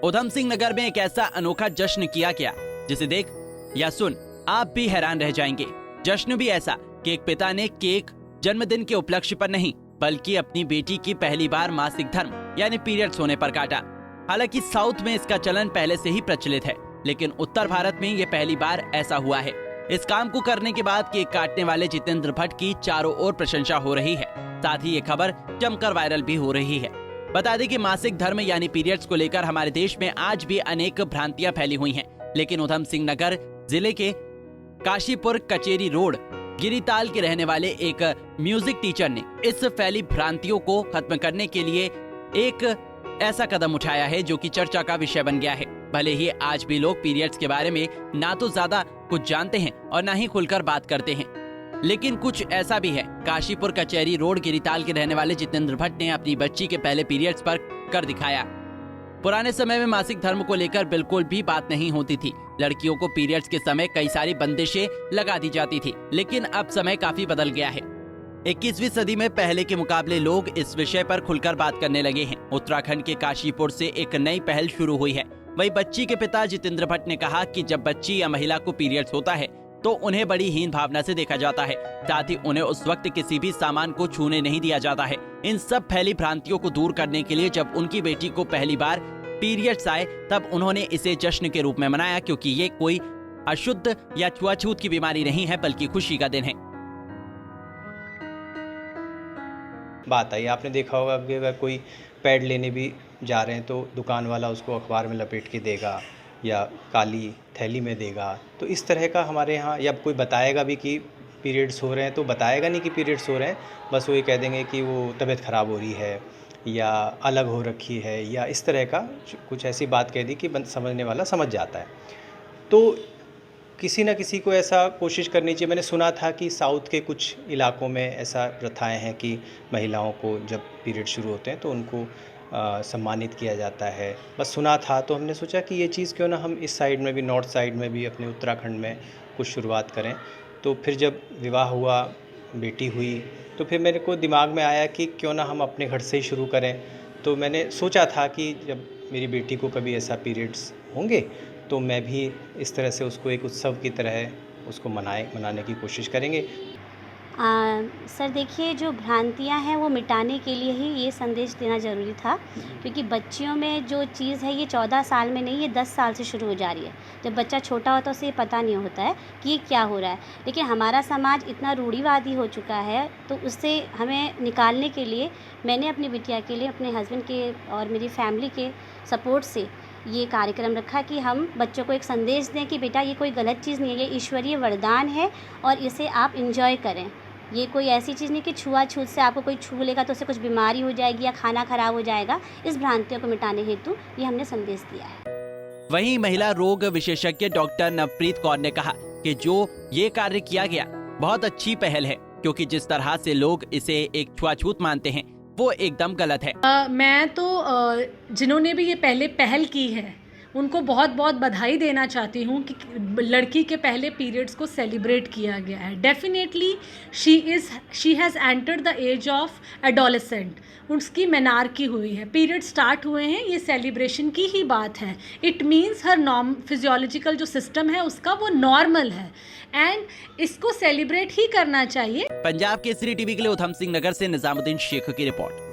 उधम सिंह नगर में एक ऐसा अनोखा जश्न किया गया जिसे देख या सुन आप भी हैरान रह जाएंगे। जश्न भी ऐसा कि एक पिता ने केक जन्मदिन के उपलक्ष्य पर नहीं बल्कि अपनी बेटी की पहली बार मासिक धर्म यानी पीरियड्स होने पर काटा। हालांकि साउथ में इसका चलन पहले से ही प्रचलित है, लेकिन उत्तर भारत में ये पहली बार ऐसा हुआ है। इस काम को करने के बाद केक काटने वाले जितेंद्र भट्ट की चारों ओर प्रशंसा हो रही है। साथ ही ये खबर जमकर वायरल भी हो रही है। बता दें कि मासिक धर्म यानी पीरियड्स को लेकर हमारे देश में आज भी अनेक भ्रांतियां फैली हुई हैं, लेकिन उधम सिंह नगर जिले के काशीपुर कचेरी रोड गिरिताल के रहने वाले एक म्यूजिक टीचर ने इस फैली भ्रांतियों को खत्म करने के लिए एक ऐसा कदम उठाया है जो कि चर्चा का विषय बन गया है। भले ही आज भी लोग पीरियड्स के बारे में ना तो ज्यादा कुछ जानते हैं और ना ही खुलकर बात करते हैं, लेकिन कुछ ऐसा भी है। काशीपुर कचहरी रोड गिरिताल के रहने वाले जितेंद्र भट्ट ने अपनी बच्ची के पहले पीरियड्स पर कर दिखाया। पुराने समय में मासिक धर्म को लेकर बिल्कुल भी बात नहीं होती थी। लड़कियों को पीरियड्स के समय कई सारी बंदिशें लगा दी जाती थी, लेकिन अब समय काफी बदल गया है। 21वीं सदी में पहले के मुकाबले लोग इस विषय पर खुलकर बात करने लगे हैं। उत्तराखंड के काशीपुर से एक नई पहल शुरू हुई है। वही बच्ची के पिता जितेंद्र भट्ट ने कहा कि जब बच्ची या महिला को पीरियड्स होता है तो उन्हें बड़ी हीन भावना से देखा जाता है। साथ ही उन्हें उस वक्त किसी भी सामान को छूने नहीं दिया जाता है। इन सब फैली भ्रांतियों को दूर करने के लिए जब उनकी बेटी को पहली बार पीरियड्स आए तब उन्होंने इसे जश्न के रूप में मनाया, क्योंकि ये कोई अशुद्ध या छुआछूत की बीमारी नहीं है बल्कि खुशी का दिन है। बात आई, आपने देखा होगा कि अगर कोई पैड लेने भी जा रहे हैं तो दुकान वाला उसको अखबार में लपेट के देगा या काली थैली में देगा। तो इस तरह का हमारे यहाँ, या कोई बताएगा भी कि पीरियड्स हो रहे हैं तो बताएगा नहीं कि पीरियड्स हो रहे हैं, बस वो ये कह देंगे कि वो तबीयत ख़राब हो रही है या अलग हो रखी है या इस तरह का कुछ ऐसी बात कह दी कि समझने वाला समझ जाता है। तो किसी न किसी को ऐसा कोशिश करनी चाहिए। मैंने सुना था कि साउथ के कुछ इलाकों में ऐसा प्रथाएं हैं कि महिलाओं को जब पीरियड शुरू होते हैं तो उनको सम्मानित किया जाता है। बस सुना था, तो हमने सोचा कि ये चीज़ क्यों ना हम इस साइड में भी, नॉर्थ साइड में भी, अपने उत्तराखंड में कुछ शुरुआत करें। तो फिर जब विवाह हुआ, बेटी हुई, तो फिर मेरे को दिमाग में आया कि क्यों ना हम अपने घर से ही शुरू करें। तो मैंने सोचा था कि जब मेरी बेटी को कभी ऐसा पीरियड्स होंगे तो मैं भी इस तरह से उसको एक उत्सव की तरह उसको मनाने की कोशिश करेंगे। सर देखिए, जो भ्रांतियां हैं वो मिटाने के लिए ही ये संदेश देना ज़रूरी था, क्योंकि बच्चियों में जो चीज़ है ये 14 साल में नहीं, ये 10 साल से शुरू हो जा रही है। जब बच्चा छोटा होता है उसे पता नहीं होता है कि ये क्या हो रहा है, लेकिन हमारा समाज इतना रूढ़िवादी हो चुका है, तो उससे हमें निकालने के लिए मैंने अपनी बिटिया के लिए अपने हस्बैंड के और मेरी फैमिली के सपोर्ट से ये कार्यक्रम रखा कि हम बच्चों को एक संदेश दें कि बेटा ये कोई गलत चीज़ नहीं है, ये ईश्वरीय वरदान है और इसे आप इंजॉय करें। ये कोई ऐसी चीज़ नहीं कि छुआछूत से आपको कोई छू लेगा तो उससे कुछ बीमारी हो जाएगी या खाना खराब हो जाएगा। इस भ्रांतियों को मिटाने हेतु ये हमने संदेश दिया है। वहीं महिला रोग विशेषज्ञ डॉक्टर नवप्रीत कौर ने कहा कि जो ये कार्य किया गया बहुत अच्छी पहल है, क्योंकि जिस तरह से लोग इसे एक छुआछूत मानते हैं वो एकदम गलत है। मैं तो जिन्होंने भी ये पहले पहल की है उनको बहुत बहुत बधाई देना चाहती हूँ कि लड़की के पहले पीरियड्स को सेलिब्रेट किया गया है। Definitely she has entered the age of adolescent, उसकी मेनार्की हुई है, पीरियड स्टार्ट हुए हैं, ये सेलिब्रेशन की ही बात है। इट मीन्स हर फिजियोलॉजिकल जो सिस्टम है उसका वो नॉर्मल है एंड इसको सेलिब्रेट ही करना चाहिए। पंजाब केसरी टीवी के लिए उधम सिंह नगर से निजामुद्दीन शेख की रिपोर्ट।